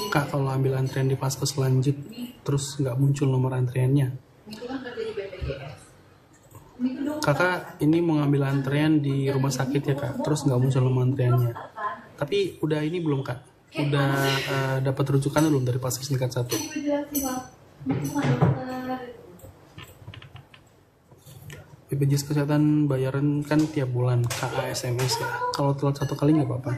Kak, kalau ambil antrian di Vaskes lanjut terus nggak muncul nomor antriannya, kakak ini mau ngambil antrian di rumah sakit ya kak, terus nggak muncul nomor antriannya, tapi udah ini belum kak, udah dapat rujukan belum dari Vaskes tingkat 1? BPJS Kesehatan bayaran kan tiap bulan KASMS ya. Kalau telat 1 kali nggak apa-apa.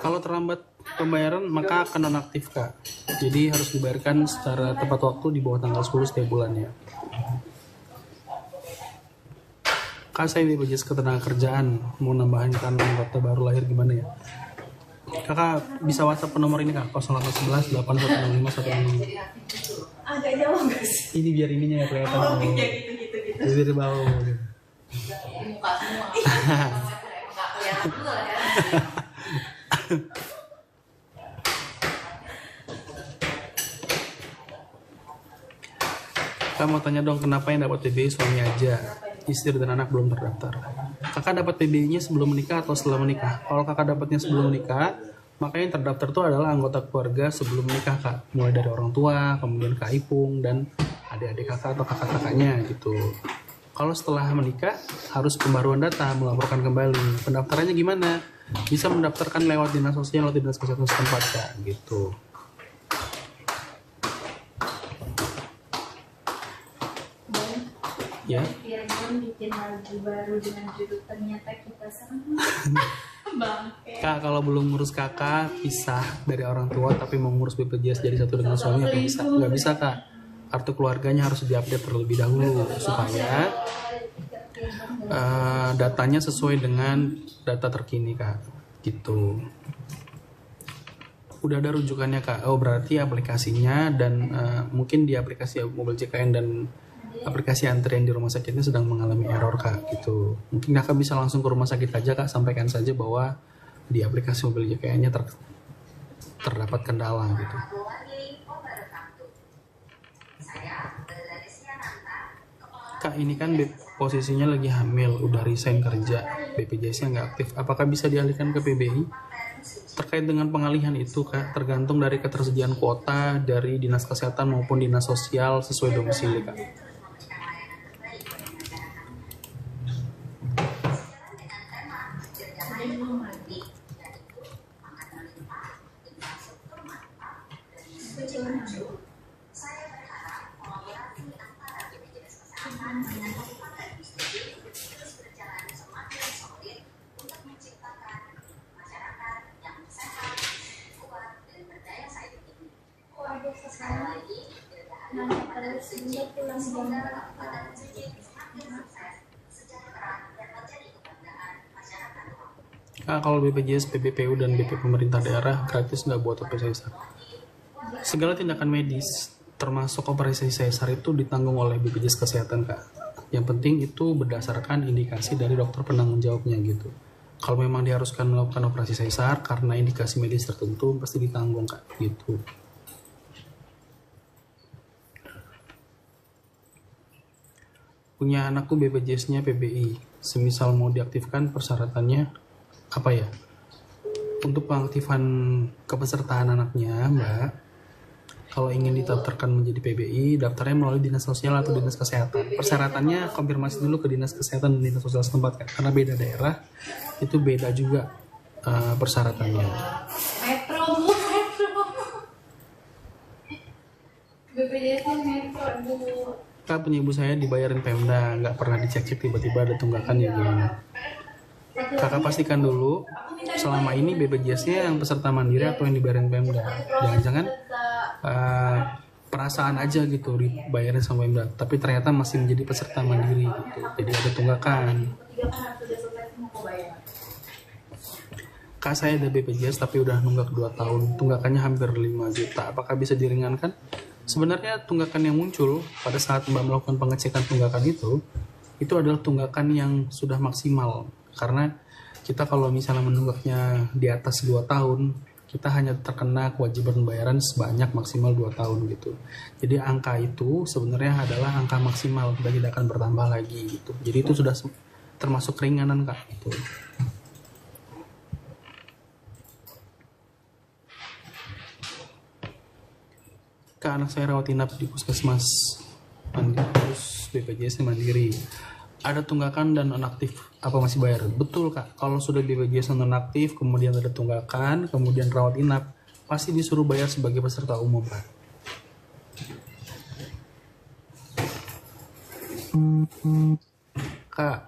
Kalau terlambat pembayaran maka akan nonaktif kak. Jadi harus dibayarkan secara tepat waktu di bawah tanggal 10 setiap bulannya. Kak, saya BPJS Ketenagakerjaan mau nambahin kan anggota baru lahir gimana ya? Kakak bisa WhatsApp ke nomor ini kak, 0811 8165 166. Agak jauh gak sih? Ini biar ininya ya kelihatan. Oh iya gitu. Bibir bau. Muka semua. Gak kelihatan juga ya. Kakak mau tanya dong, kenapa yang dapat PBI suami aja, istri dan anak belum terdaftar? Kakak dapat PBI-nya sebelum menikah atau setelah menikah? Kalau kakak dapatnya sebelum menikah, maka yang terdaftar itu adalah anggota keluarga sebelum menikah kak, mulai dari orang tua, kemudian kak ipung dan adik-adik kakak atau kakak-kakaknya gitu. Kalau setelah menikah harus pembaruan data, melaporkan kembali. Pendaftarannya gimana? Bisa mendaftarkan lewat dinas sosial atau dinas kesehatan setempat kak gitu. Ya. Firman bikin lagu baru dengan judul Ternyata Kita Sama. Bangke. Kak, kalau belum ngurus kakak pisah dari orang tua tapi mau ngurus BPJS jadi satu dengan suami apa bisa? Nggak bisa kak. Kartu keluarganya harus diupdate terlebih dahulu supaya datanya sesuai dengan data terkini kak. Gitu. Udah ada rujukannya kak. Oh berarti aplikasinya dan mungkin di aplikasi Mobil JKN dan aplikasi antrian di rumah sakitnya sedang mengalami error kak gitu. Mungkin kakak bisa langsung ke rumah sakit aja kak, sampaikan saja bahwa di aplikasi Mobil JKN-nya terdapat kendala gitu. Kak ini kan posisinya lagi hamil, udah resign kerja, BPJS-nya nggak aktif. Apakah bisa dialihkan ke PBI? Terkait dengan pengalihan itu kak, tergantung dari ketersediaan kuota dari dinas kesehatan maupun dinas sosial sesuai domisili kak. Kak, kalau BPJS, PPPU, dan BP pemerintah daerah gratis nggak buat operasi sesar? Segala tindakan medis, termasuk operasi sesar itu ditanggung oleh BPJS Kesehatan kak. Yang penting itu berdasarkan indikasi dari dokter penanggung jawabnya gitu. Kalau memang diharuskan melakukan operasi sesar karena indikasi medis tertentu, pasti ditanggung kak gitu. Punya anakku BPJS-nya PBI, semisal mau diaktifkan persyaratannya apa ya? Untuk pengaktifan kepesertaan anaknya mbak, kalau ingin didaftarkan menjadi PBI, daftarnya melalui dinas sosial atau dinas kesehatan. Persyaratannya konfirmasi dulu ke dinas kesehatan dan dinas sosial setempat kan? Karena beda daerah itu beda juga persyaratannya. Metro. BPJS Metro Bu. Kak, punya ibu saya dibayarin Pemda, nggak pernah dicek-cek tiba-tiba ada tunggakan ya gimana? Kakak pastikan dulu selama ini BPJS-nya yang peserta mandiri atau yang dibayarin Pemda. Jangan-jangan perasaan aja gitu dibayarin sama Pemda, tapi ternyata masih menjadi peserta mandiri gitu. Jadi ada tunggakan. Kak, saya ada BPJS tapi udah nunggak 2 tahun, tunggakannya hampir 5 juta. Apakah bisa diringankan? Sebenarnya tunggakan yang muncul pada saat Mbak melakukan pengecekan tunggakan itu adalah tunggakan yang sudah maksimal. Karena kita kalau misalnya menunggaknya di atas 2 tahun, kita hanya terkena kewajiban pembayaran sebanyak maksimal 2 tahun gitu. Jadi angka itu sebenarnya adalah angka maksimal, dan tidak akan bertambah lagi gitu. Jadi itu sudah termasuk keringanan kak gitu. Kak, anak saya rawat inap di puskesmas mandiri, terus BPJS mandiri. Ada tunggakan dan nonaktif, apa masih bayar? Betul Kak, kalau sudah BPJS nonaktif, kemudian ada tunggakan, kemudian rawat inap, pasti disuruh bayar sebagai peserta umum Kak. Kak,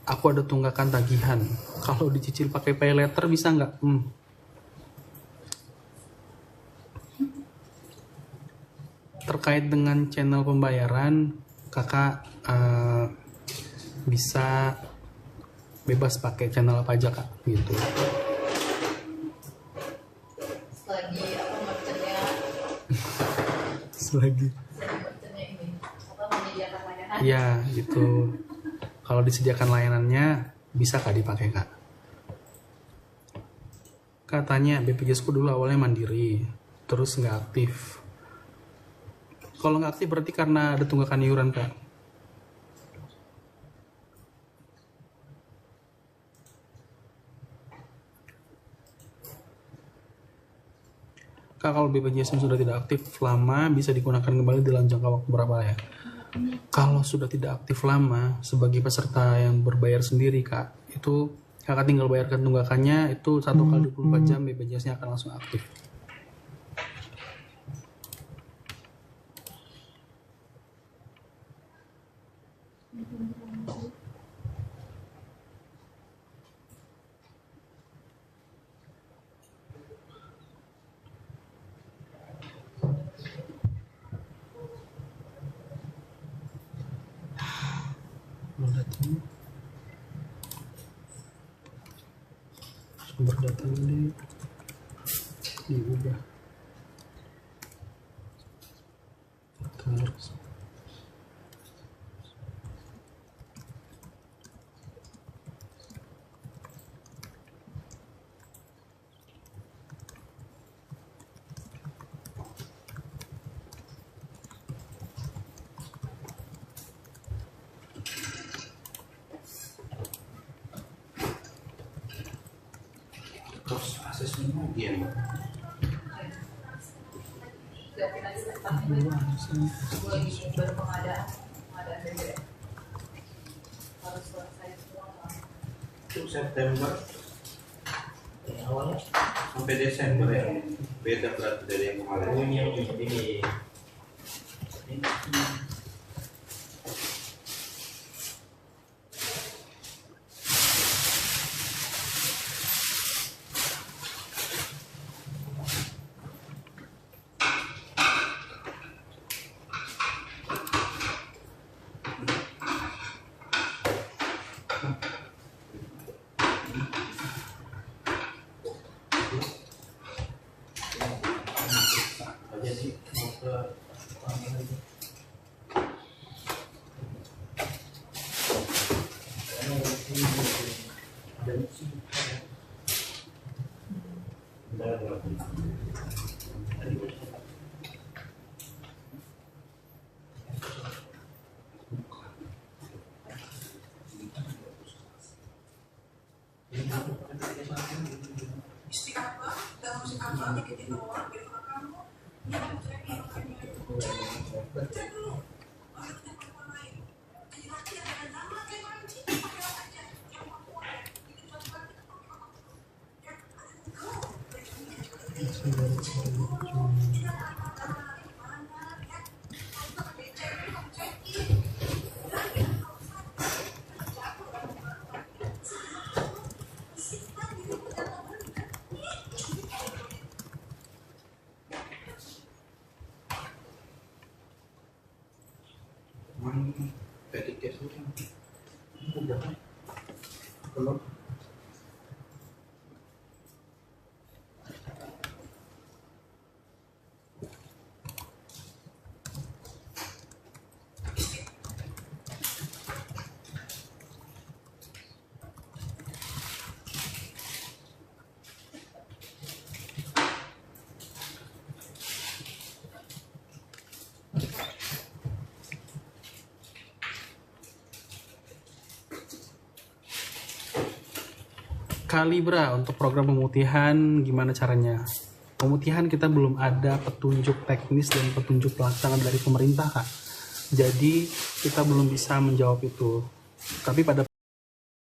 aku ada tunggakan tagihan. Kalau dicicil pakai pay letter bisa nggak? Terkait dengan channel pembayaran, kakak bisa bebas pakai channel apa aja kak, gitu. Selagi apa merchantnya Selagi merchantnya ini apa menyediakan layanan. iya gitu. Kalau disediakan layanannya bisa kak dipakai kak. Katanya BPJS ku dulu awalnya mandiri, terus nggak aktif. Kalau nggak aktif berarti karena ada tunggakan iuran kak. Kak, kalau BPJS yang sudah tidak aktif lama bisa digunakan kembali dalam jangka waktu berapa ya? Kalau sudah tidak aktif lama sebagai peserta yang berbayar sendiri kak, itu kakak tinggal bayarkan tunggakannya, itu 1 kali 24 jam BPJS-nya akan langsung aktif. Sumber data ini diubah terus. Terus aksesnya lagi ya mbak. Sudah finalisasi lagi baru pengadaan BBM harus selesai semua Pak. Itu September awalnya sampai Desember ya, beda berarti dari yang kemarin. Ini aja sih mau ke mana lagi? Petty cash itu kan udah kan belum. Kalibra untuk program pemutihan gimana caranya? Pemutihan kita belum ada petunjuk teknis dan petunjuk pelaksanaan dari pemerintah, Kak. Jadi kita belum bisa menjawab itu. Tapi pada